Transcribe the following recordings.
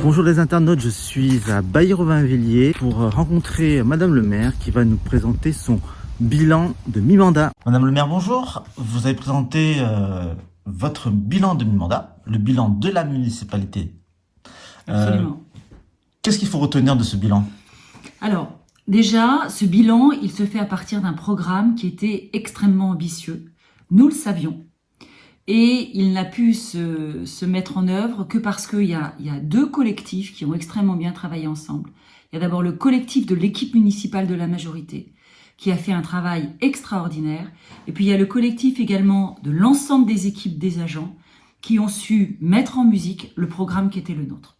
Bonjour les internautes, je suis à Bailly-Romainvilliers pour rencontrer Madame le maire qui va nous présenter son bilan de mi-mandat. Madame le maire, bonjour. Vous avez présenté votre bilan de mi-mandat, le bilan de la municipalité. Absolument. Qu'est-ce qu'il faut retenir de ce bilan? Alors, déjà, ce bilan, il se fait à partir d'un programme qui était extrêmement ambitieux. Nous le savions. Et il n'a pu se mettre en œuvre que parce qu'il y a deux collectifs qui ont extrêmement bien travaillé ensemble. Il y a d'abord le collectif de l'équipe municipale de la majorité, qui a fait un travail extraordinaire. Et puis il y a le collectif également de l'ensemble des équipes des agents qui ont su mettre en musique le programme qui était le nôtre.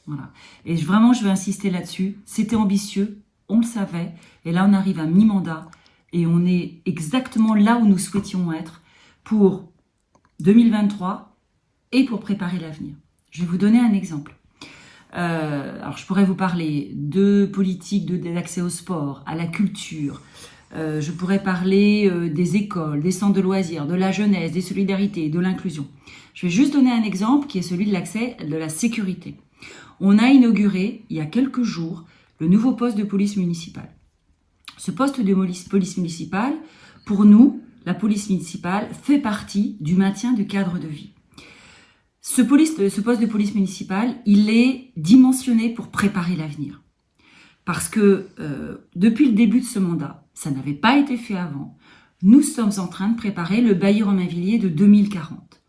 Voilà. Et vraiment, je veux insister là-dessus. C'était ambitieux, on le savait. Et là, on arrive à mi-mandat et on est exactement là où nous souhaitions être pour 2023 et pour préparer l'avenir. Je vais vous donner un exemple. Alors, je pourrais vous parler de politique d'accès au sport, à la culture. Je pourrais parler des écoles, des centres de loisirs, de la jeunesse, des solidarités, de l'inclusion. Je vais juste donner un exemple qui est celui de l'accès de la sécurité. On a inauguré, il y a quelques jours, le nouveau poste de police municipale. Ce poste de police municipale, pour nous, la police municipale fait partie du maintien du cadre de vie. Ce poste de police municipale, il est dimensionné pour préparer l'avenir. Parce que depuis le début de ce mandat, ça n'avait pas été fait avant, nous sommes en train de préparer le Bailly-Romainvilliers de 2040.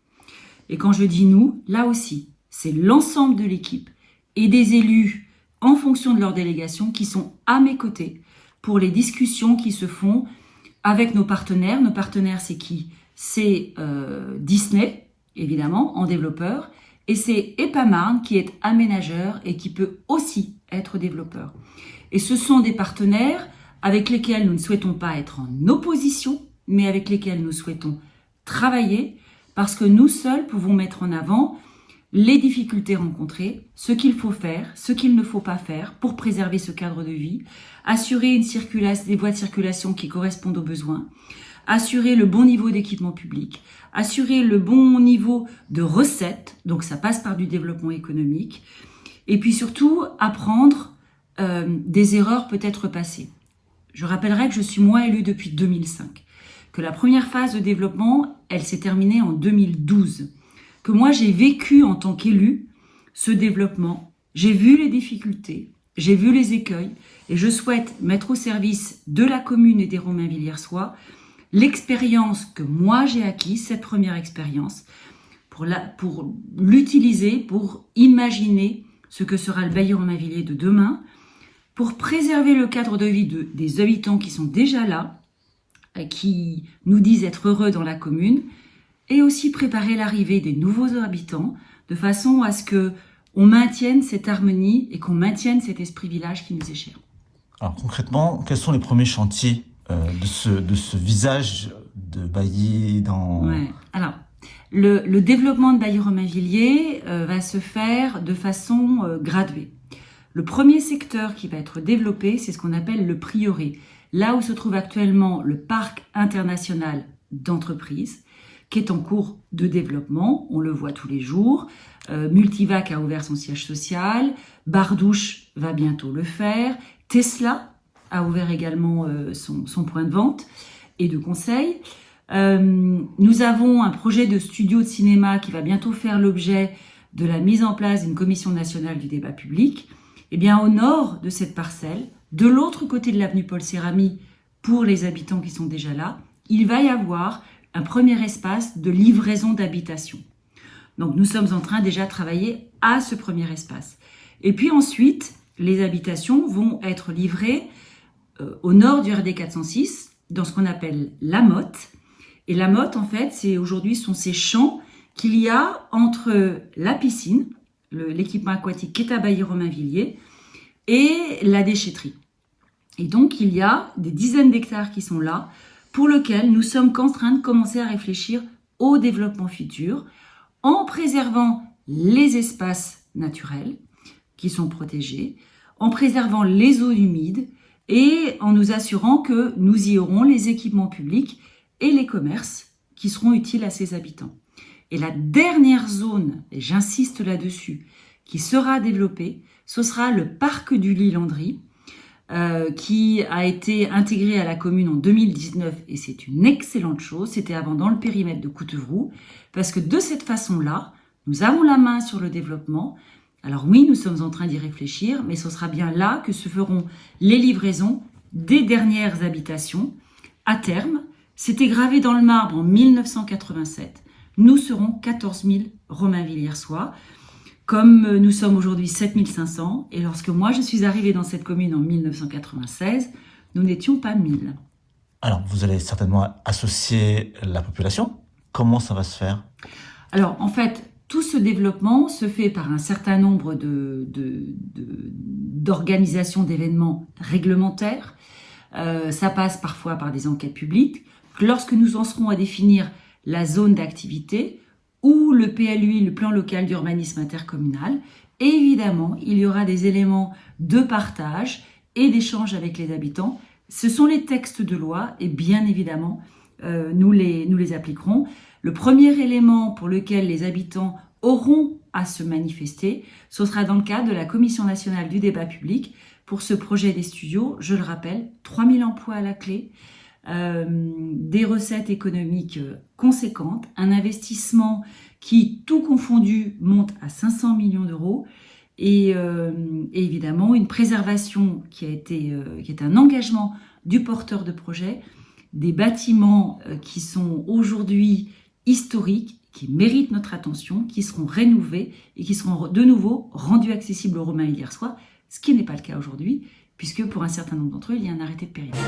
Et quand je dis nous, là aussi, c'est l'ensemble de l'équipe et des élus en fonction de leur délégation qui sont à mes côtés pour les discussions qui se font avec nos partenaires. Nos partenaires, c'est qui? C'est Disney, évidemment, en développeur, et c'est EPAMarne qui est aménageur et qui peut aussi être développeur. Et ce sont des partenaires avec lesquels nous ne souhaitons pas être en opposition, mais avec lesquels nous souhaitons travailler, parce que nous seuls pouvons mettre en avant les difficultés rencontrées, ce qu'il faut faire, ce qu'il ne faut pas faire pour préserver ce cadre de vie, assurer des voies de circulation qui correspondent aux besoins, assurer le bon niveau d'équipement public, assurer le bon niveau de recettes, donc ça passe par du développement économique, et puis surtout apprendre des erreurs peut-être passées. Je rappellerai que je suis moi élue depuis 2005, que la première phase de développement, elle s'est terminée en 2012, que moi j'ai vécu en tant qu'élu ce développement, j'ai vu les difficultés, j'ai vu les écueils, et je souhaite mettre au service de la commune et des Romainvilliers-Sois l'expérience que moi j'ai acquise, cette première expérience, pour l'utiliser, pour imaginer ce que sera le Bailly-Romainvilliers de demain, pour préserver le cadre de vie des habitants qui sont déjà là, qui nous disent être heureux dans la commune, et aussi préparer l'arrivée des nouveaux habitants de façon à ce que on maintienne cette harmonie et qu'on maintienne cet esprit village qui nous est cher. Alors concrètement, quels sont les premiers chantiers de ce visage de Bailly dans... Ouais. Alors, le développement de Bailly-Romainvilliers va se faire de façon graduée. Le premier secteur qui va être développé, c'est ce qu'on appelle le prieuré. Là où se trouve actuellement le parc international d'entreprises, qui est en cours de développement, on le voit tous les jours. Multivac a ouvert son siège social, Bardouche va bientôt le faire, Tesla a ouvert également son point de vente et de conseil. Nous avons un projet de studio de cinéma qui va bientôt faire l'objet de la mise en place d'une commission nationale du débat public. Eh bien, au nord de cette parcelle, de l'autre côté de l'avenue Paul Cérami, pour les habitants qui sont déjà là, il va y avoir un premier espace de livraison d'habitation. Donc nous sommes en train déjà de travailler à ce premier espace. Et puis ensuite, les habitations vont être livrées au nord du RD 406, dans ce qu'on appelle la motte. Et la motte, en fait, aujourd'hui sont ces champs qu'il y a entre la piscine, l'équipement aquatique qui est à Bailly-Romainvilliers, et la déchetterie. Et donc il y a des dizaines d'hectares qui sont là, pour lequel nous sommes en train de commencer à réfléchir au développement futur, en préservant les espaces naturels qui sont protégés, en préservant les eaux humides et en nous assurant que nous y aurons les équipements publics et les commerces qui seront utiles à ces habitants. Et la dernière zone, et j'insiste là-dessus, qui sera développé, ce sera le parc du Lys-Landry, qui a été intégré à la commune en 2019 et c'est une excellente chose. C'était avant dans le périmètre de Coutevroux, parce que de cette façon-là, nous avons la main sur le développement. Alors oui, nous sommes en train d'y réfléchir, mais ce sera bien là que se feront les livraisons des dernières habitations. À terme, c'était gravé dans le marbre en 1987. Nous serons 14 000 Romainvilliersois, comme nous sommes aujourd'hui 7 500. Et lorsque moi je suis arrivée dans cette commune en 1996, nous n'étions pas 1000. Alors, vous allez certainement associer la population. Comment ça va se faire? Alors, en fait, tout ce développement se fait par un certain nombre d'organisations d'événements réglementaires. Ça passe parfois par des enquêtes publiques. Lorsque nous en serons à définir la zone d'activité ou le PLUI, le plan local d'urbanisme intercommunal, évidemment, il y aura des éléments de partage et d'échange avec les habitants. Ce sont les textes de loi et bien évidemment, nous les appliquerons. Le premier élément pour lequel les habitants auront à se manifester, ce sera dans le cadre de la Commission nationale du débat public pour ce projet des studios. Je le rappelle, 3 000 emplois à la clé, des recettes économiques conséquentes, un investissement qui, tout confondu, monte à 500 millions d'euros et évidemment une préservation qui est un engagement du porteur de projet, des bâtiments qui sont aujourd'hui historiques, qui méritent notre attention, qui seront rénovés et qui seront de nouveau rendus accessibles aux Romainvilliersois, ce qui n'est pas le cas aujourd'hui, puisque pour un certain nombre d'entre eux, il y a un arrêté de périmètre.